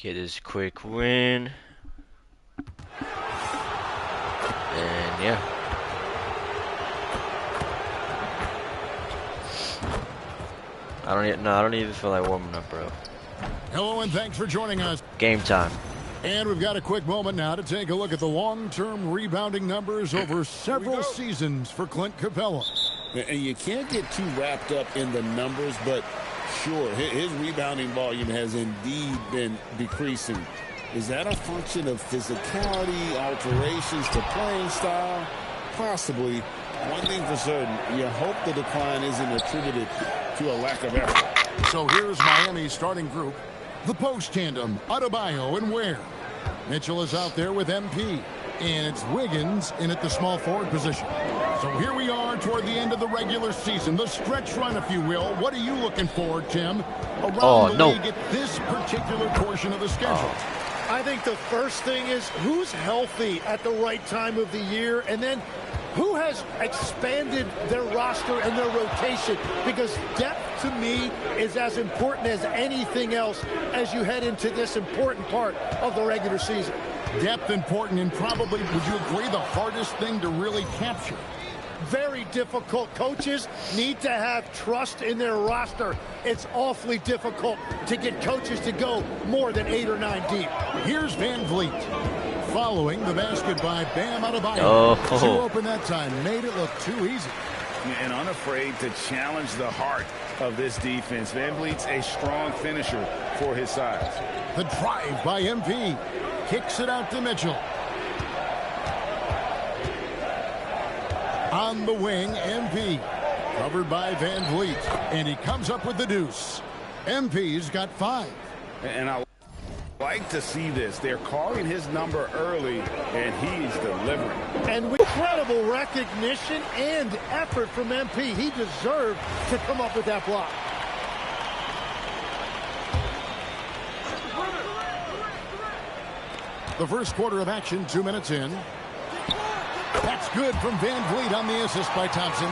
Get this quick win. And yeah. I don't even feel like warming up, bro. Hello and thanks for joining us. Game time. And we've got a quick moment now to take a look at the long-term rebounding numbers over several seasons for Clint Capella. And you can't get too wrapped up in the numbers, but sure, his rebounding volume has indeed been decreasing. Is that a function of physicality, alterations to playing style? Possibly. One thing for certain, you hope the decline isn't attributed to a lack of effort. So here's Miami's starting group. The post tandem, Adebayo and Ware. Mitchell is out there with MP. And it's Wiggins in at the small forward position. So here we are toward the end of the regular season. The stretch run, if you will. What are you looking for, Tim, around the league at this particular portion of the schedule? I think the first thing is who's healthy at the right time of the year, and then who has expanded their roster and their rotation, because depth to me is as important as anything else as you head into this important part of the regular season. Depth important, and probably, would you agree, the hardest thing to really capture? Very difficult. Coaches need to have trust in their roster. It's awfully difficult to get coaches to go more than 8 or 9 deep. Here's Van Vliet. Following the basket by Bam Adebayo. Too open that time. Made it look too easy. And unafraid to challenge the heart of this defense. Van Vliet's a strong finisher for his size. The drive by MP. Kicks it out to Mitchell. On the wing, MP. Covered by Van Vliet. And he comes up with the deuce. MP's got 5. And I like to see this. They're calling his number early, and he's delivering. And with incredible recognition and effort from MP, he deserved to come up with that block. The first quarter of action, 2 minutes in. That's good from Van Vliet on the assist by Thompson.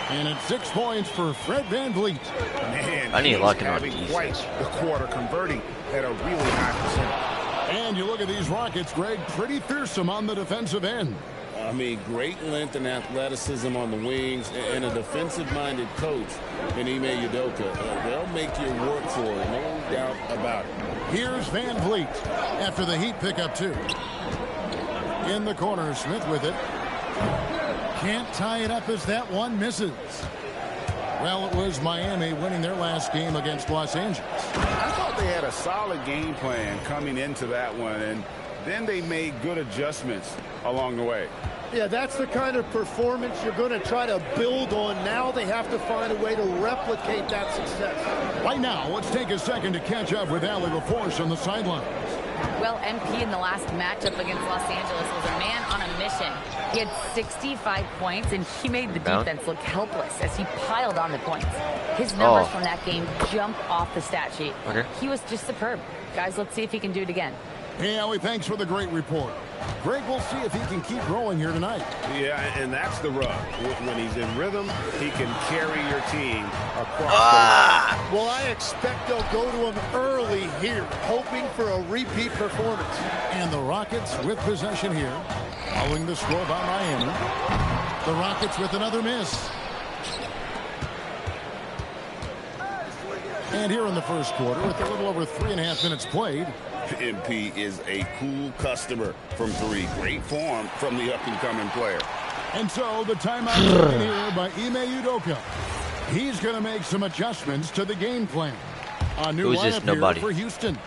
And it's 6 points for Fred Van Vliet. Man, I need to lock in on having quite the quarter, converting at a really high percentage. And you look at these Rockets, Greg, pretty fearsome on the defensive end. I mean, great length and athleticism on the wings, and a defensive-minded coach in Ime Udoka. They'll make you work for it, no doubt about it. Here's Van Vliet after the Heat pick up 2. In the corner, Smith with it. Can't tie it up as that one misses. Well, it was Miami winning their last game against Los Angeles. I thought they had a solid game plan coming into that one, and then they made good adjustments along the way. Yeah, that's the kind of performance you're going to try to build on. Now they have to find a way to replicate that success. Right now, let's take a second to catch up with Allie LaForce on the sidelines. Well, MP in the last matchup against Los Angeles was a man on a mission. He had 65 points, and he made the defense look helpless as he piled on the points. His numbers from that game jump off the stat sheet. He was just superb. Guys, let's see if he can do it again. Hey, Allie, thanks for the great report. Greg, we'll see if he can keep growing here tonight. Yeah, and that's the rub. When he's in rhythm, he can carry your team across the line. Well, I expect they'll go to him early here, hoping for a repeat performance. And the Rockets with possession here, following the score by Miami. The Rockets with another miss. And here in the first quarter, with a little over 3.5 minutes played, MP is a cool customer from 3. Great form from the up-and-coming player. And so the timeout taken here by Ime Udoka. He's going to make some adjustments to the game plan. A new lineup here for Houston.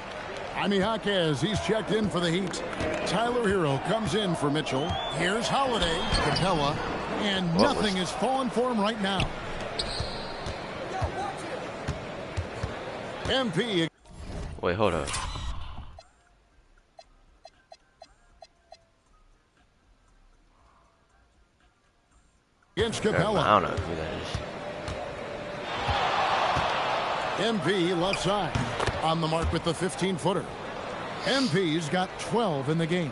Jaime Jaquez, he's checked in for the Heat. Tyler Hero comes in for Mitchell. Here's Holiday, Capella, and nothing is falling for him right now. MP. Wait, hold up. Against Capella. I don't know who that is. MP left side. On the mark with the 15-footer. MP's got 12 in the game.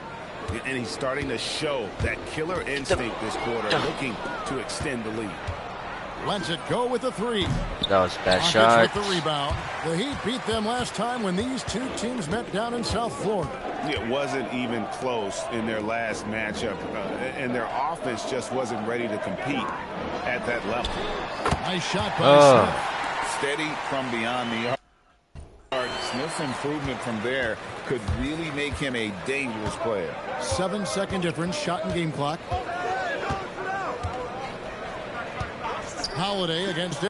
And he's starting to show that killer instinct this quarter, looking to extend the lead. Lets it go with the 3. That was a bad Rockets shot. with the rebound. The Heat beat them last time when these two teams met down in South Florida. It wasn't even close in their last matchup, and their offense just wasn't ready to compete at that level. Nice shot by Smith. Steady from beyond the arc. Smith's improvement from there could really make him a dangerous player. 7-second difference, shot and game clock. Holiday against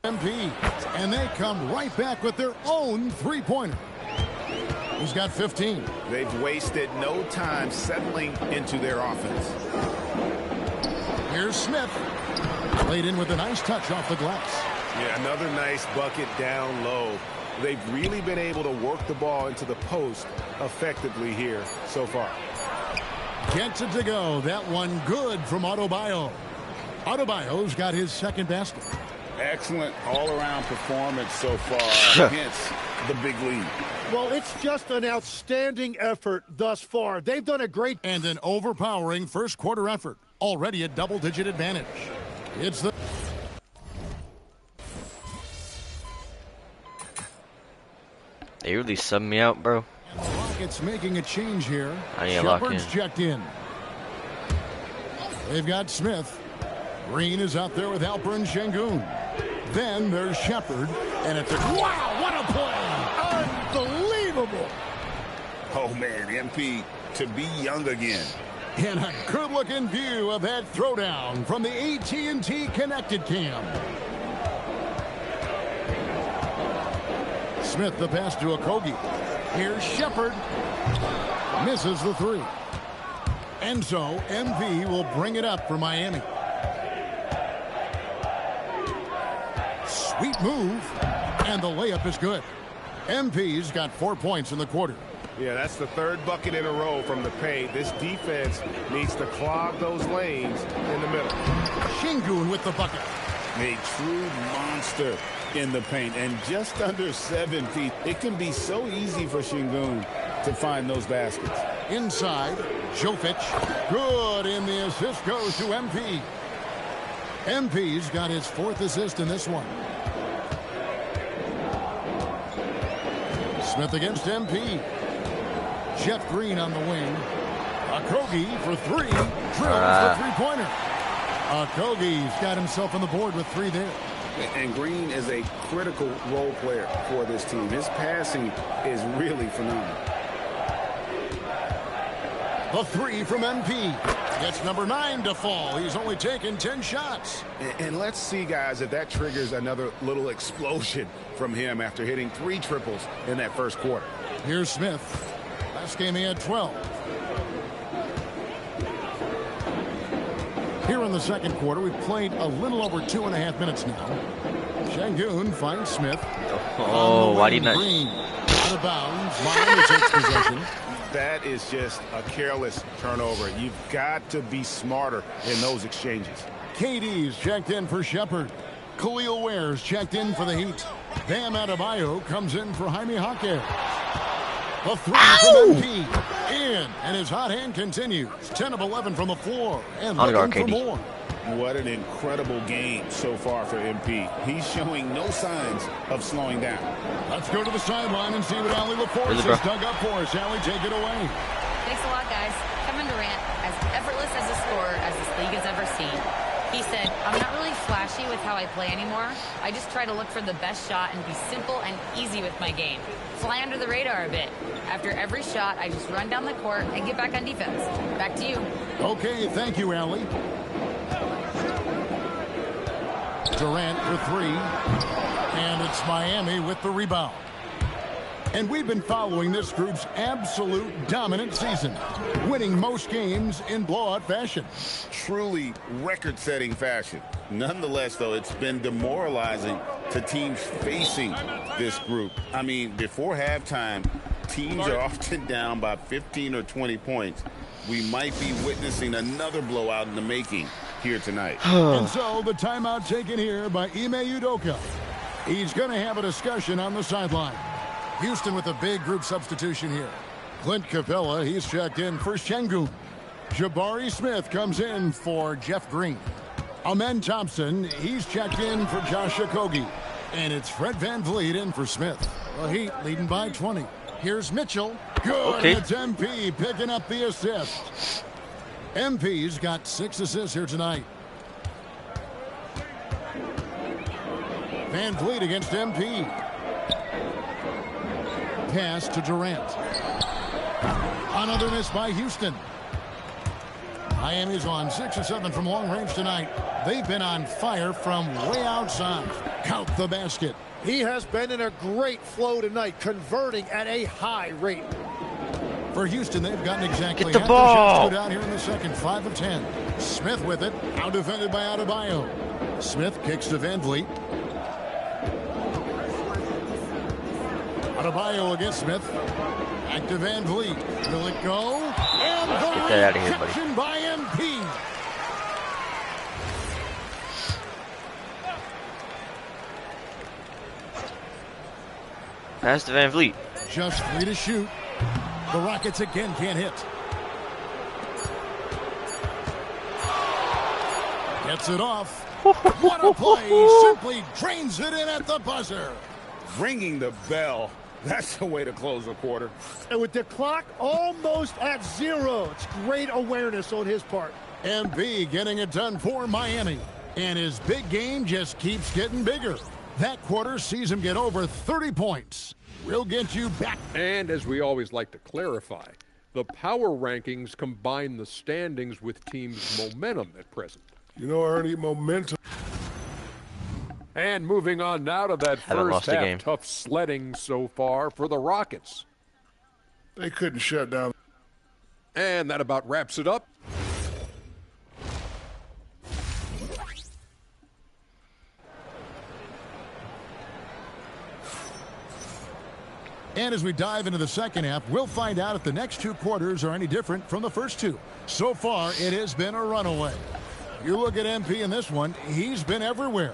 MP, and they come right back with their own three-pointer. He's got 15. They've wasted no time settling into their offense. Here's Smith. Laid in with a nice touch off the glass. Yeah, another nice bucket down low. They've really been able to work the ball into the post effectively here so far. Gets it to go. That one good from Adebayo. Adebayo's got his second basket. Excellent all-around performance so far against the big lead. Well, it's just an outstanding effort thus far. They've done a great... And an overpowering first quarter effort. Already a double-digit advantage. It's the... They really subbed me out, bro. And the Rockets making a change here. I need to lock Shepard's in. checked in. They've got Smith. Green is out there with Alperen Sengun. Then there's Shepard, and it's a... Wow, what a play! Unbelievable! Oh, man, MP to be young again. And a good-looking view of that throwdown from the AT&T Connected Cam. Smith the pass to Okogie. Here's Shepard. Misses the three. And so MP will bring it up for Miami. Sweet move. And the layup is good. MP's got 4 points in the quarter. Yeah, that's the third bucket in a row from the paint. This defense needs to clog those lanes in the middle. Sengun with the bucket. A true monster in the paint, and just under 7 feet. It can be so easy for Sengun to find those baskets. Inside, Jovic. Good, and the assist goes to MP. MP's got his 4th assist in this one. Smith against MP. Jeff Green on the wing. Okogie for 3. Drills the three-pointer. Okogie's got himself on the board with 3 there. And Green is a critical role player for this team. His passing is really phenomenal. The 3 from MP. Gets number 9 to fall. He's only taken 10 shots. And let's see, guys, if that triggers another little explosion from him after hitting 3 triples in that first quarter. Here's Smith. Last game he had 12. Here in the second quarter, we've played a little over 2.5 minutes now. Sengun finds Smith. Oh, why didn't I? Green out of bounds. Miami takes possession. That is just a careless turnover. You've got to be smarter in those exchanges. KD's checked in for Shepard. Khalil Ware's checked in for the Heat. Bam Adebayo comes in for Jaime Jaquez. The 3 from MP. In, and his hot hand continues. 10 of 11 from the floor. And looking for more. What an incredible game so far for MP. He's showing no signs of slowing down. Let's go to the sideline and see what Allie LaForce has dug up for us. Allie, take it away. Thanks a lot, guys. Kevin Durant, as effortless as a scorer as this league has ever seen. He said, I'm not really flashy with how I play anymore. I just try to look for the best shot and be simple and easy with my game. Fly under the radar a bit. After every shot, I just run down the court and get back on defense. Back to you. Okay, thank you, Allie. Durant for 3. And it's Miami with the rebound. And we've been following this group's absolute dominant season, winning most games in blowout fashion. Truly record-setting fashion. Nonetheless, though, it's been demoralizing to teams facing this group. I mean, before halftime, teams are often down by 15 or 20 points. We might be witnessing another blowout in the making here tonight. And so the timeout taken here by Ime Udoka. He's going to have a discussion on the sideline. Houston with a big group substitution here. Clint Capella, he's checked in for Sengun. Jabari Smith comes in for Jeff Green. Amen Thompson, he's checked in for Josh Okogie. And it's Fred VanVleet in for Smith. The Heat leading by 20. Here's Mitchell. Good. Okay. It's MP picking up the assist. MP's got 6 assists here tonight. VanVleet against MP. Pass to Durant. Another miss by Houston. Miami's on 6 or 7 from long range tonight. They've been on fire from way outside. Count the basket. He has been in a great flow tonight, converting at a high rate. For Houston, they've gotten exactly Get the half their shots ball. go down here in the second. 5 of 10. Smith with it. Out defended by Adebayo. Smith kicks to VanVleet. Adebayo against Smith. Back to VanVleet. Will it go? And the Get that out of here, buddy. rejection by MP. Pass to VanVleet. Just 3 to shoot. The Rockets again can't hit. Gets it off. What a play. Simply drains it in at the buzzer. Ringing the bell. That's the way to close a quarter. And with the clock almost at 0, it's great awareness on his part. MP getting it done for Miami. And his big game just keeps getting bigger. That quarter sees him get over 30 points. We'll get you back. And as we always like to clarify, the power rankings combine the standings with teams' momentum at present. You know, Ernie, momentum. And moving on now to that Haven't first lost a half, game. tough sledding so far for the Rockets. They couldn't shut down. And that about wraps it up. And as we dive into the second half, we'll find out if the next 2 quarters are any different from the first 2. So far, it has been a runaway. You look at MP in this one, he's been everywhere.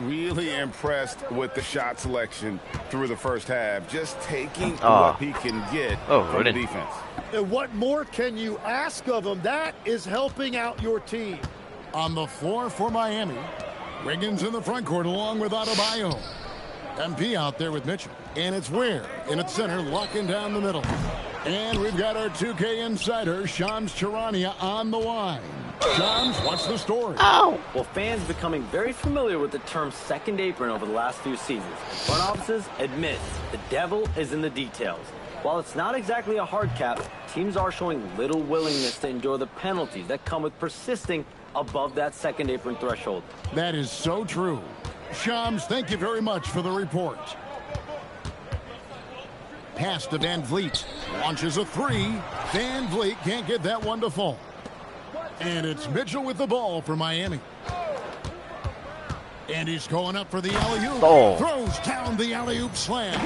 Really impressed with the shot selection through the first half. Just taking Oh. what he can get Oh, from the good. defense. And what more can you ask of him? That is helping out your team. On the floor for Miami, Wiggins in the front court along with Adebayo. MP out there with Mitchell. And it's Ware in at center, locking down the middle. And we've got our 2K insider, Shams Charania, on the line. Shams, what's the story? Well, fans becoming very familiar with the term second apron over the last few seasons. Front offices admit the devil is in the details. While it's not exactly a hard cap, teams are showing little willingness to endure the penalties that come with persisting above that second apron threshold. That is so true. Shams, thank you very much for the report. Pass to VanVleet. Launches a 3. VanVleet can't get that one to fall. And it's Mitchell with the ball for Miami. And he's going up for the alley-oop. Oh. Throws down the alley-oop slam.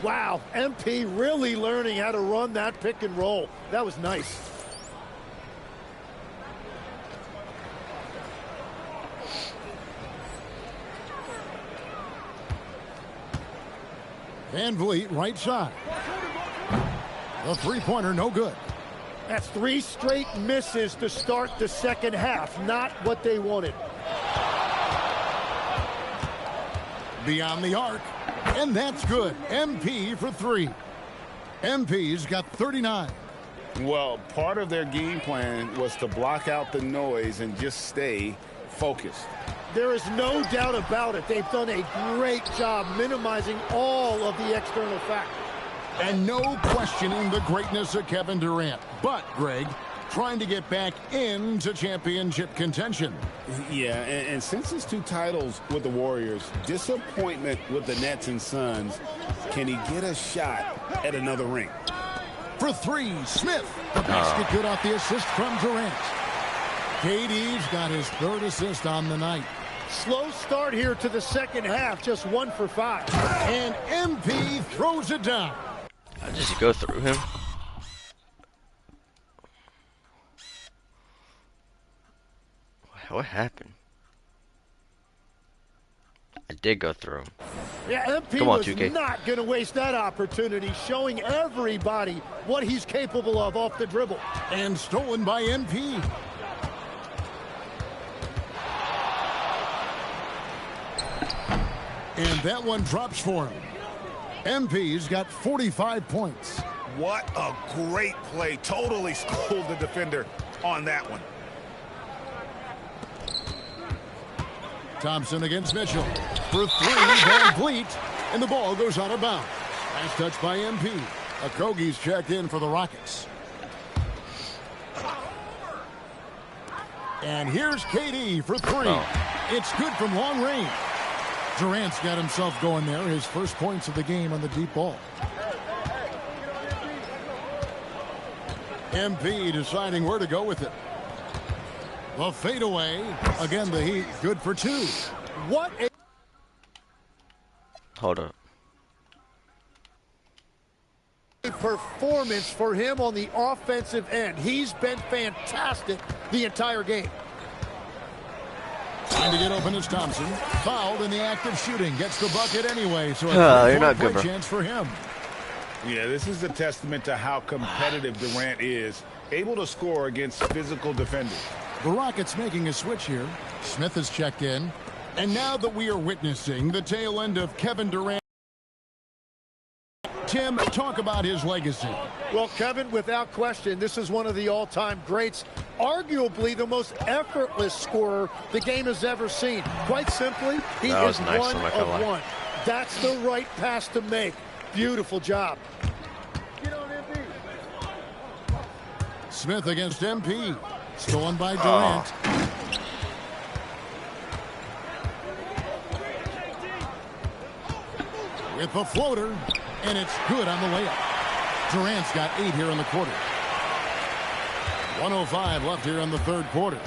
Wow, MP really learning how to run that pick and roll. That was nice. VanVleet right side. The 3-pointer no good. That's 3 straight misses to start the second half. Not what they wanted. Beyond the arc. And that's good. MP for 3. MP's got 39. Well, part of their game plan was to block out the noise and just stay focused. There is no doubt about it. They've done a great job minimizing all of the external factors. And no questioning the greatness of Kevin Durant. But, Greg, trying to get back into championship contention. Yeah, and since his 2 titles with the Warriors, disappointment with the Nets and Suns, can he get a shot at another ring? For 3, Smith. The basket good off the assist from Durant. KD's got his 3rd assist on the night. Slow start here to the second half, just 1 for 5. And MP throws it down. I just go through him. What happened? I did go through him. Yeah, MP Come on, was 2K. not going to waste that opportunity, showing everybody what he's capable of off the dribble. And stolen by MP. And that one drops for him. MP's got 45 points. What a great play. Totally schooled the defender on that one. Thompson against Mitchell. For three, Van Vliet. And the ball goes out of bounds. Nice touch by MP. Okogie's checked in for the Rockets. And here's KD for three. Oh. It's good from long range. Durant's got himself going there. His first points of the game on the deep ball. MP deciding where to go with it. The fadeaway. Again, the Heat good for two. What a... Hold up. Performance for him on the offensive end. He's been fantastic the entire game. Trying to get open is Thompson. Fouled in the act of shooting. Gets the bucket anyway. So you're not good, bro. Chance for him. Yeah, this is a testament to how competitive Durant is. Able to score against physical defenders. The Rockets making a switch here. Smith has checked in. And now that we are witnessing the tail end of Kevin Durant, Tim, talk about his legacy. Well, Kevin, without question, this is one of the all-time greats. Arguably the most effortless scorer the game has ever seen. Quite simply, he is nice, one of one. That's the right pass to make. Beautiful job. Smith against MP. Stolen by Durant. With the floater. And it's good on the layup. Durant's got 8 here in the quarter. 1:05 left here in the third quarter.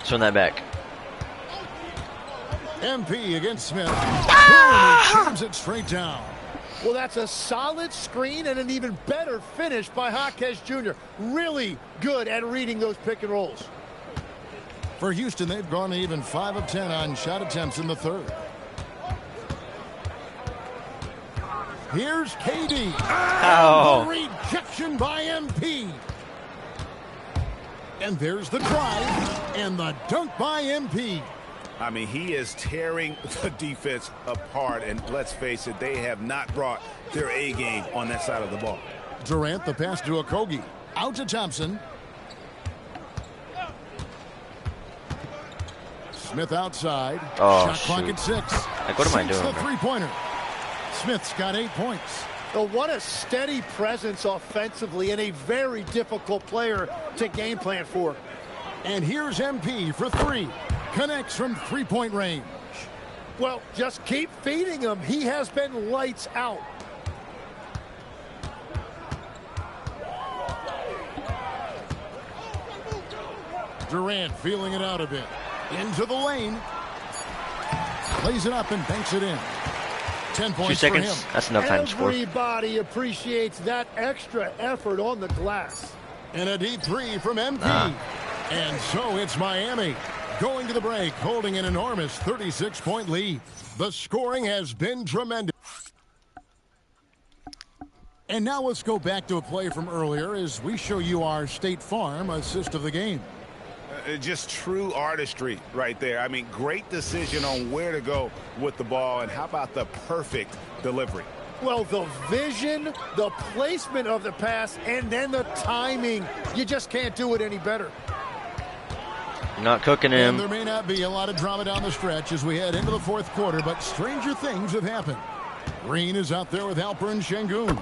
Turn that back. MP against Smith. Boom, he jams it straight down. Well, that's a solid screen and an even better finish by Jaquez Jr. Really good at reading those pick and rolls. For Houston, they've gone to even 5 of 10 on shot attempts in the third. Here's KD. Ow. The rejection by MP. And there's the drive and the dunk by MP. I mean, he is tearing the defense apart. And let's face it, they have not brought their A game on that side of the ball. Durant, the pass to Okogie. Out to Thompson. Smith outside. Oh, shot clock at 6. Like, what am I doing? The three-pointer. Smith's got 8 points. Oh, what a steady presence offensively and a very difficult player to game plan for. And here's MP for 3. Connects from three-point range. Well, just keep feeding him. He has been lights out. Durant feeling it out a bit. Into the lane. Plays it up and banks it in. 10 points 2 seconds. for him. That's enough time to score. Everybody appreciates that extra effort on the glass. And a deep 3 from MP. Nah. And so it's Miami going to the break, holding an enormous 36-point lead. The scoring has been tremendous. And now let's go back to a play from earlier as we show you our State Farm assist of the game. Just true artistry right there. I mean, great decision on where to go with the ball, and how about the perfect delivery? Well, the vision, the placement of the pass, and then the timing. You just can't do it any better. Not cooking him. And there may not be a lot of drama down the stretch as we head into the fourth quarter, but stranger things have happened. Green is out there with Alperen Sengun.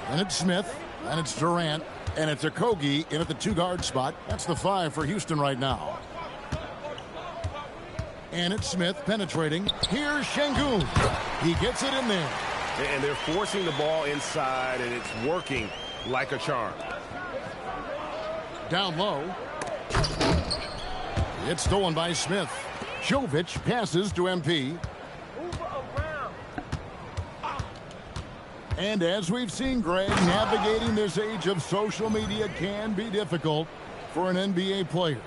And it's Smith, and it's Durant. And it's Okogie in at the 2-guard spot. That's the 5 for Houston right now. And it's Smith penetrating. Here's Sengun. He gets it in there. And they're forcing the ball inside, and it's working like a charm. Down low. It's stolen by Smith. Jovic passes to MP. And as we've seen, Greg, navigating this age of social media can be difficult for an NBA player.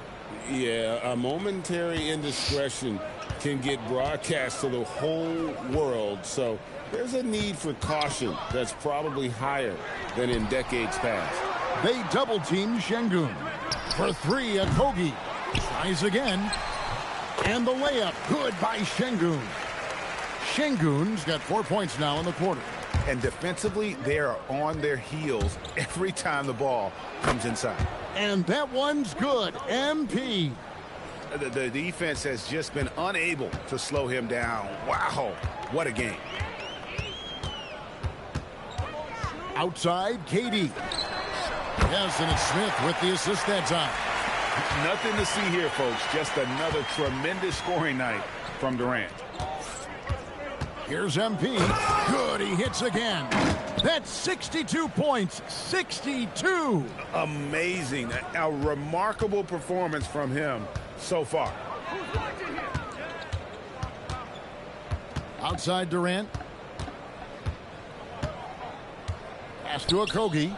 Yeah, a momentary indiscretion can get broadcast to the whole world. So there's a need for caution that's probably higher than in decades past. They double-team Sengun. For 3, Okogie. Tries again. And the layup, good by Şengün. Şengün's got 4 points now in the quarter. And defensively, they are on their heels every time the ball comes inside. And that one's good. MP. The defense has just been unable to slow him down. Wow, what a game. Outside, KD. Yes, and it's Smith with the assist that time. Nothing to see here, folks. Just another tremendous scoring night from Durant. Here's MP. Good, he hits again. That's 62 points. 62. Amazing. A remarkable performance from him so far. Outside Durant. Pass to Okogie.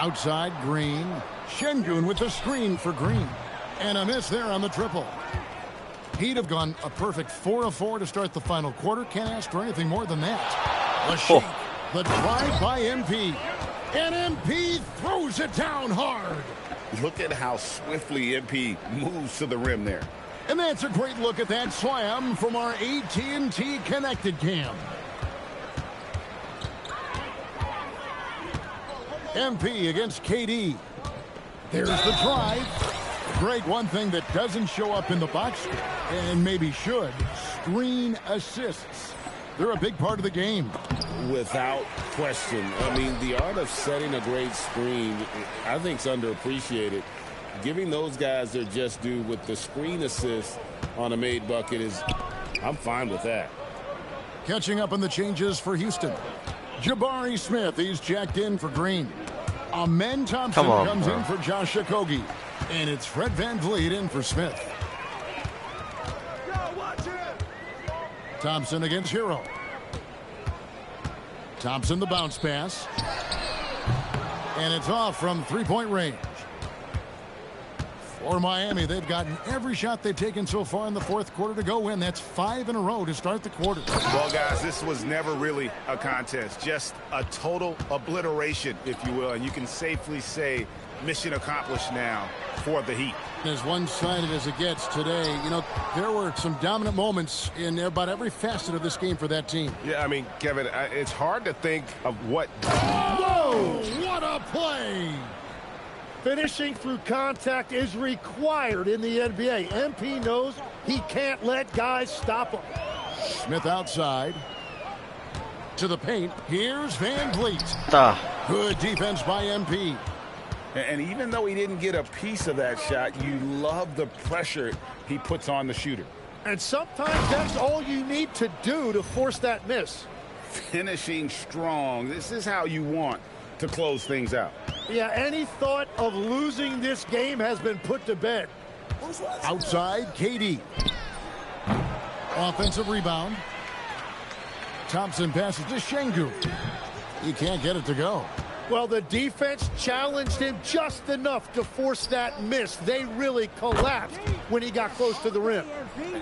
Outside Green. Şengün with the screen for Green. And a miss there on the triple. He'd have gone a perfect 4 of 4 to start the final quarter. Can't ask for anything more than that. The shake, the drive by MP. And MP throws it down hard. Look at how swiftly MP moves to the rim there. And that's a great look at that slam from our AT&T Connected Cam. MP against KD. There's the drive. Greg, one thing that doesn't show up in the box score, and maybe should, screen assists. They're a big part of the game. Without question. I mean, the art of setting a great screen, I think, is underappreciated. Giving those guys their just due with the screen assist on a made bucket is, I'm fine with that. Catching up on the changes for Houston. Jabari Smith, he's checked in for Green. Amen Thompson comes in for Josh Okogie. And it's Fred VanVleet in for Smith. Thompson against Hero. Thompson the bounce pass. And it's off from three-point range. For Miami, they've gotten every shot they've taken so far in the fourth quarter to go in. That's 5 in a row to start the quarter. Well, guys, this was never really a contest. Just a total obliteration, if you will. And you can safely say mission accomplished now for the Heat. As one-sided as it gets today, you know, there were some dominant moments in about every facet of this game for that team. Yeah, I mean, Kevin, it's hard to think of what... Whoa! What a play! Finishing through contact is required in the NBA. MP knows he can't let guys stop him. Smith outside. To the paint. Here's VanVleet. Good defense by MP. And even though he didn't get a piece of that shot, you love the pressure he puts on the shooter. And sometimes that's all you need to do to force that miss. Finishing strong. This is how you want to close things out. Yeah, any thought of losing this game has been put to bed. Outside, KD. Offensive rebound. Thompson passes to Şengün. He can't get it to go. Well, the defense challenged him just enough to force that miss. They really collapsed when he got close to the rim.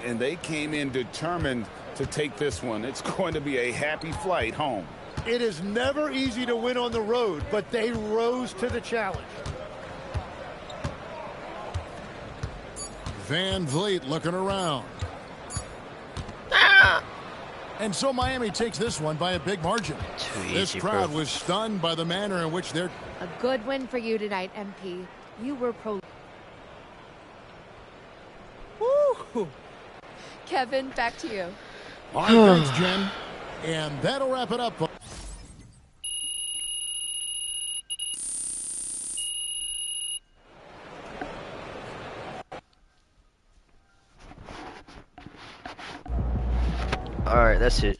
And they came in determined to take this one. It's going to be a happy flight home. It is never easy to win on the road, but they rose to the challenge. VanVleet looking around. And so Miami takes this one by a big margin. This crowd was stunned by the manner in which they're... A good win for you tonight, MP. You were Woo! Kevin, back to you. All right, thanks, Jen. And that'll wrap it up. Alright, that's it.